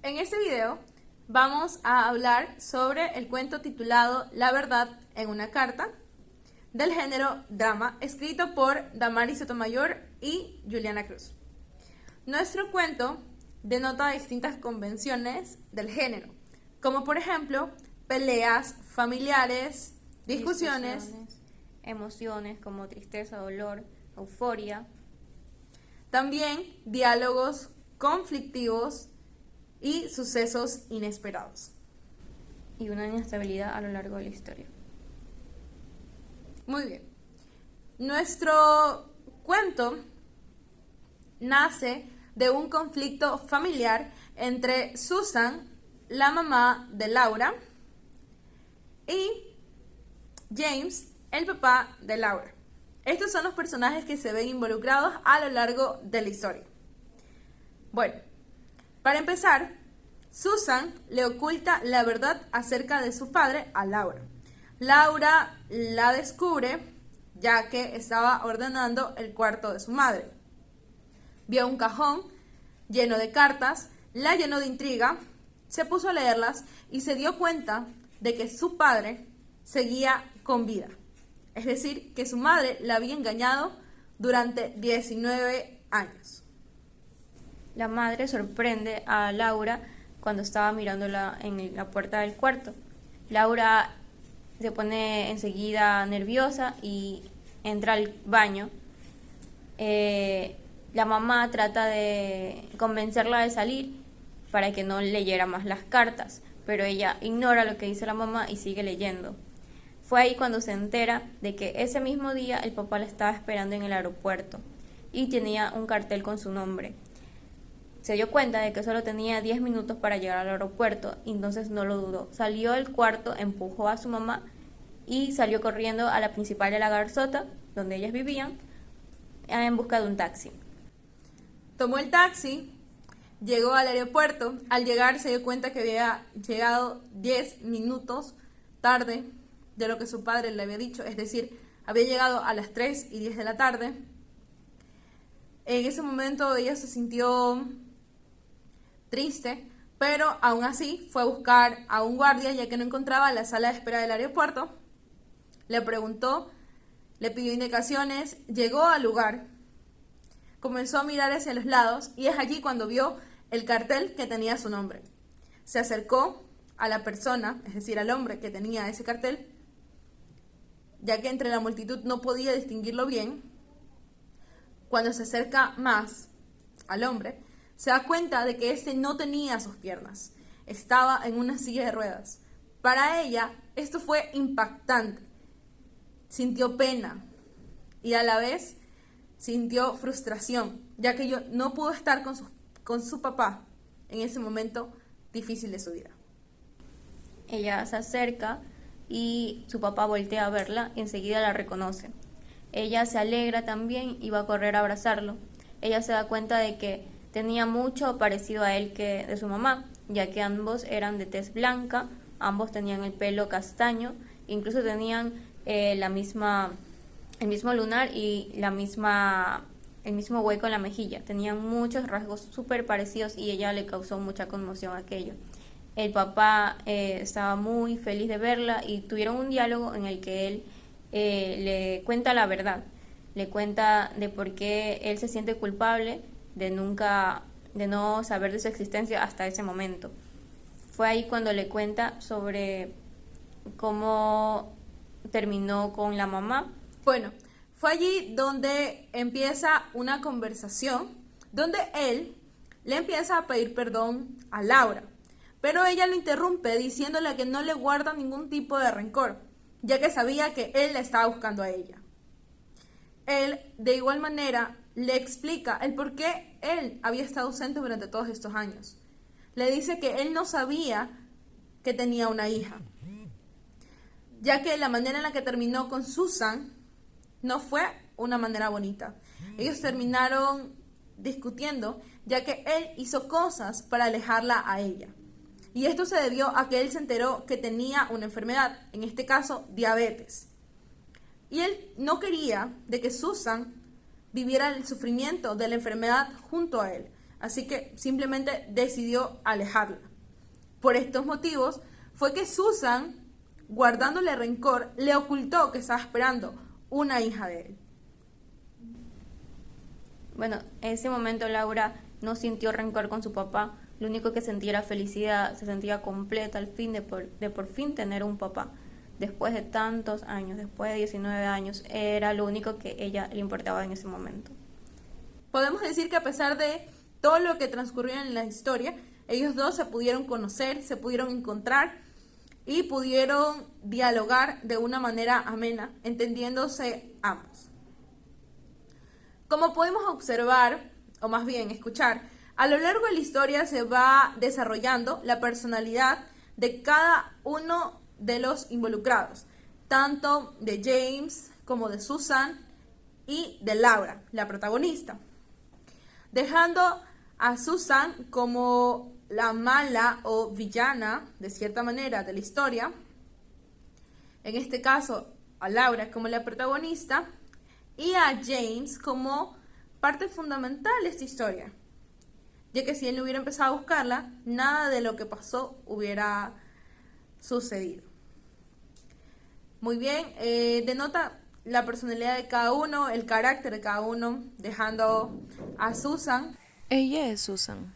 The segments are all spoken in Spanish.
En este video vamos a hablar sobre el cuento titulado La verdad en una carta, del género drama, escrito por Damaris Sotomayor y Juliana Cruz. Nuestro cuento denota distintas convenciones del género, como por ejemplo peleas familiares, discusiones, emociones como tristeza, dolor, euforia. también diálogos conflictivos y sucesos inesperados. Y una inestabilidad a lo largo de la historia. Muy bien. Nuestro cuento nace de un conflicto familiar entre Susan, la mamá de Laura, y James, el papá de Laura. Estos son los personajes que se ven involucrados a lo largo de la historia. Bueno, para empezar, Susan le oculta la verdad acerca de su padre a Laura. Laura la descubre ya que estaba ordenando el cuarto de su madre. Vio un cajón lleno de cartas, la llenó de intriga, se puso a leerlas y se dio cuenta de que su padre seguía con vida. Es decir, que su madre la había engañado durante 19 años. La madre sorprende a Laura cuando estaba mirándola en la puerta del cuarto. Laura se pone enseguida nerviosa y entra al baño. La mamá trata de convencerla de salir para que no leyera más las cartas, pero ella ignora lo que dice la mamá y sigue leyendo. Fue ahí cuando se entera de que ese mismo día el papá la estaba esperando en el aeropuerto y tenía un cartel con su nombre. Se dio cuenta de que solo tenía 10 minutos para llegar al aeropuerto, y entonces no lo dudó. Salió del cuarto, empujó a su mamá y salió corriendo a la principal de la Garzota, donde ellas vivían, en busca de un taxi. Tomó el taxi, llegó al aeropuerto. Al llegar se dio cuenta que había llegado 10 minutos tarde de lo que su padre le había dicho, es decir, había llegado a las 3:10 de la tarde. En ese momento ella se sintió triste, pero aún así fue a buscar a un guardia ya que no encontraba la sala de espera del aeropuerto. Le preguntó, le pidió indicaciones, llegó al lugar, comenzó a mirar hacia los lados y es allí cuando vio el cartel que tenía su nombre. Se acercó a la persona, es decir, al hombre que tenía ese cartel, ya que entre la multitud no podía distinguirlo bien. Cuando se acerca más al hombre, se da cuenta de que este no tenía sus piernas, estaba en una silla de ruedas. Para ella esto fue impactante. Sintió pena y a la vez sintió frustración, ya que no pudo estar con su papá en ese momento difícil de su vida. Ella se acerca y su papá voltea a verla y enseguida la reconoce. Ella se alegra también y va a correr a abrazarlo. Ella se da cuenta de que tenía mucho parecido a él que de su mamá, ya que ambos eran de tez blanca, ambos tenían el pelo castaño, incluso tenían el mismo lunar y el mismo hueco en la mejilla. Tenían muchos rasgos súper parecidos y ella le causó mucha conmoción aquello. El papá estaba muy feliz de verla y tuvieron un diálogo en el que él le cuenta la verdad, le cuenta de por qué él se siente culpable de no saber de su existencia hasta ese momento. Fue ahí cuando le cuenta sobre cómo terminó con la mamá. Bueno, fue allí donde empieza una conversación, donde él le empieza a pedir perdón a Laura, pero ella lo interrumpe diciéndole que no le guarda ningún tipo de rencor, ya que sabía que él la estaba buscando a ella. Él, de igual manera, le explica el por qué él había estado ausente durante todos estos años. Le dice que él no sabía que tenía una hija, ya que la manera en la que terminó con Susan no fue una manera bonita. Ellos terminaron discutiendo, ya que él hizo cosas para alejarla a ella. Y esto se debió a que él se enteró que tenía una enfermedad, en este caso diabetes. Y él no quería de que Susan viviera el sufrimiento de la enfermedad junto a él. así que simplemente decidió alejarla. Por estos motivos fue que Susan, guardándole rencor, le ocultó que estaba esperando una hija de él. Bueno, en ese momento Laura no sintió rencor con su papá, lo único que sentía era felicidad, se sentía completa al fin de por fin tener un papá. Después de tantos años, después de 19 años, era lo único que ella le importaba en ese momento. Podemos decir que a pesar de todo lo que transcurrió en la historia, ellos dos se pudieron conocer, se pudieron encontrar y pudieron dialogar de una manera amena, entendiéndose ambos. Como podemos observar, o más bien escuchar, a lo largo de la historia se va desarrollando la personalidad de cada uno de los involucrados, tanto de James como de Susan y de Laura, la protagonista, dejando a Susan como la mala o villana, de cierta manera, de la historia, en este caso a Laura como la protagonista, y a James como parte fundamental de esta historia, ya que si él no hubiera empezado a buscarla, nada de lo que pasó hubiera sucedido. Muy bien, denota la personalidad de cada uno, el carácter de cada uno, dejando a Susan. Ella es Susan.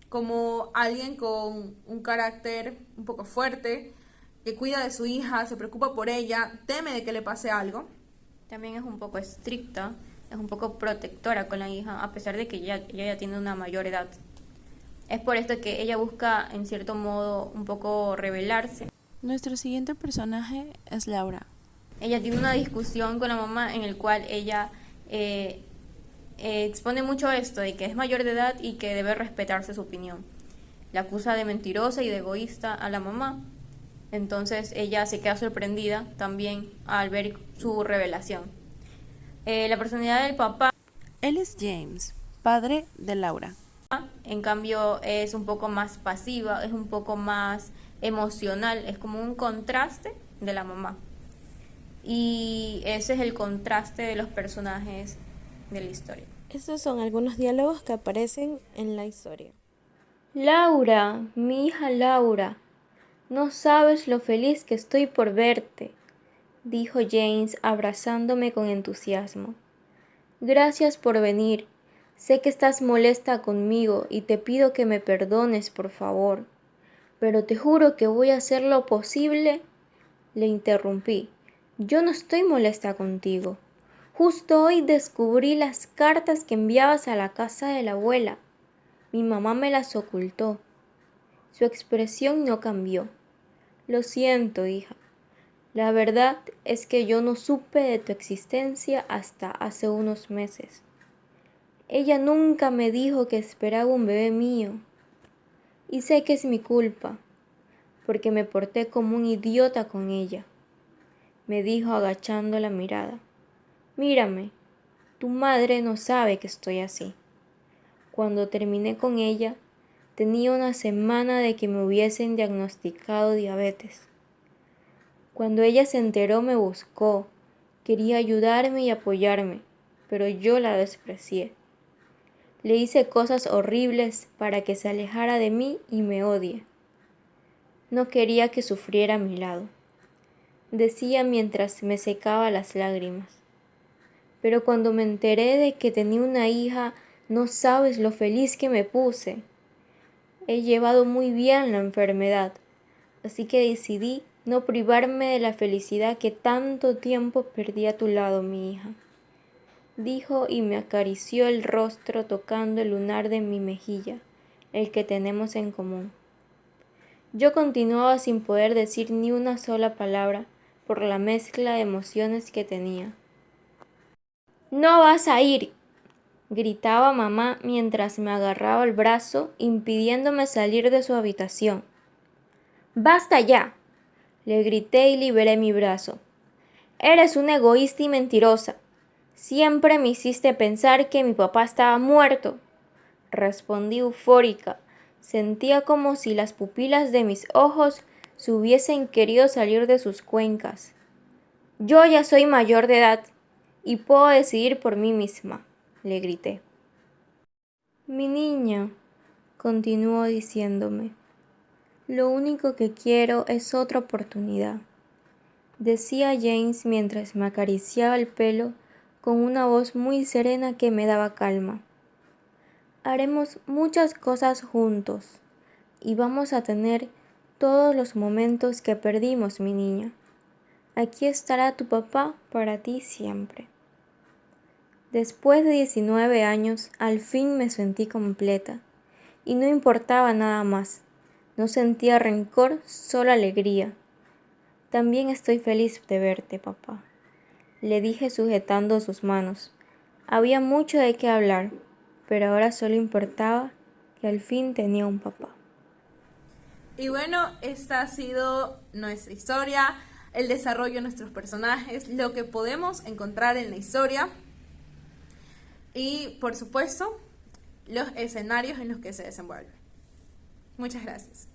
Como alguien con un carácter un poco fuerte, que cuida de su hija, se preocupa por ella, teme de que le pase algo. También es un poco estricta, es un poco protectora con la hija, a pesar de que ella ya tiene una mayor edad. Es por esto que ella busca, en cierto modo, un poco rebelarse. Nuestro siguiente personaje es Laura. Ella tiene una discusión con la mamá en el cual ella expone mucho esto, de que es mayor de edad y que debe respetarse su opinión. La acusa de mentirosa y de egoísta a la mamá. Entonces ella se queda sorprendida también al ver su revelación. La personalidad del papá, Él es James, padre de Laura. en cambio, es un poco más pasiva, es un poco más emocional, es como un contraste de la mamá. Y ese es el contraste de los personajes de la historia. Estos son algunos diálogos que aparecen en la historia. Laura, mi hija Laura, no sabes lo feliz que estoy por verte, dijo James abrazándome con entusiasmo. Gracias por venir. Sé que estás molesta conmigo y te pido que me perdones, por favor. Pero te juro que voy a hacer lo posible. Le interrumpí. Yo no estoy molesta contigo. Justo hoy descubrí las cartas que enviabas a la casa de la abuela. Mi mamá me las ocultó. Su expresión no cambió. Lo siento, hija. La verdad es que yo no supe de tu existencia hasta hace unos meses. Ella nunca me dijo que esperaba un bebé mío. Y sé que es mi culpa, porque me porté como un idiota con ella, me dijo agachando la mirada. Mírame, tu madre no sabe que estoy así. Cuando terminé con ella, tenía una semana de que me hubiesen diagnosticado diabetes. Cuando ella se enteró me buscó, quería ayudarme y apoyarme, pero yo la desprecié. Le hice cosas horribles para que se alejara de mí y me odie. No quería que sufriera a mi lado, decía mientras me secaba las lágrimas. Pero cuando me enteré de que tenía una hija, no sabes lo feliz que me puse. He llevado muy bien la enfermedad, así que decidí no privarme de la felicidad que tanto tiempo perdí a tu lado, mi hija, dijo y me acarició el rostro tocando el lunar de mi mejilla, el que tenemos en común. Yo continuaba sin poder decir ni una sola palabra por la mezcla de emociones que tenía. No vas a ir, gritaba mamá mientras me agarraba el brazo, impidiéndome salir de su habitación. ¡Basta ya!, le grité y liberé mi brazo. Eres una egoísta y mentirosa. Siempre me hiciste pensar que mi papá estaba muerto, respondí eufórica. Sentía como si las pupilas de mis ojos se hubiesen querido salir de sus cuencas. Yo ya soy mayor de edad y puedo decidir por mí misma, le grité. Mi niña, continuó diciéndome, lo único que quiero es otra oportunidad, decía James mientras me acariciaba el pelo con una voz muy serena que me daba calma. Haremos muchas cosas juntos y vamos a tener todos los momentos que perdimos, mi niña. Aquí estará tu papá para ti siempre. Después de 19 años, al fin me sentí completa y no importaba nada más. No sentía rencor, solo alegría. También estoy feliz de verte, papá, le dije sujetando sus manos. Había mucho de qué hablar, pero ahora solo importaba que al fin tenía un papá. Y bueno, esta ha sido nuestra historia, el desarrollo de nuestros personajes, lo que podemos encontrar en la historia y, por supuesto, los escenarios en los que se desenvuelve. Muchas gracias.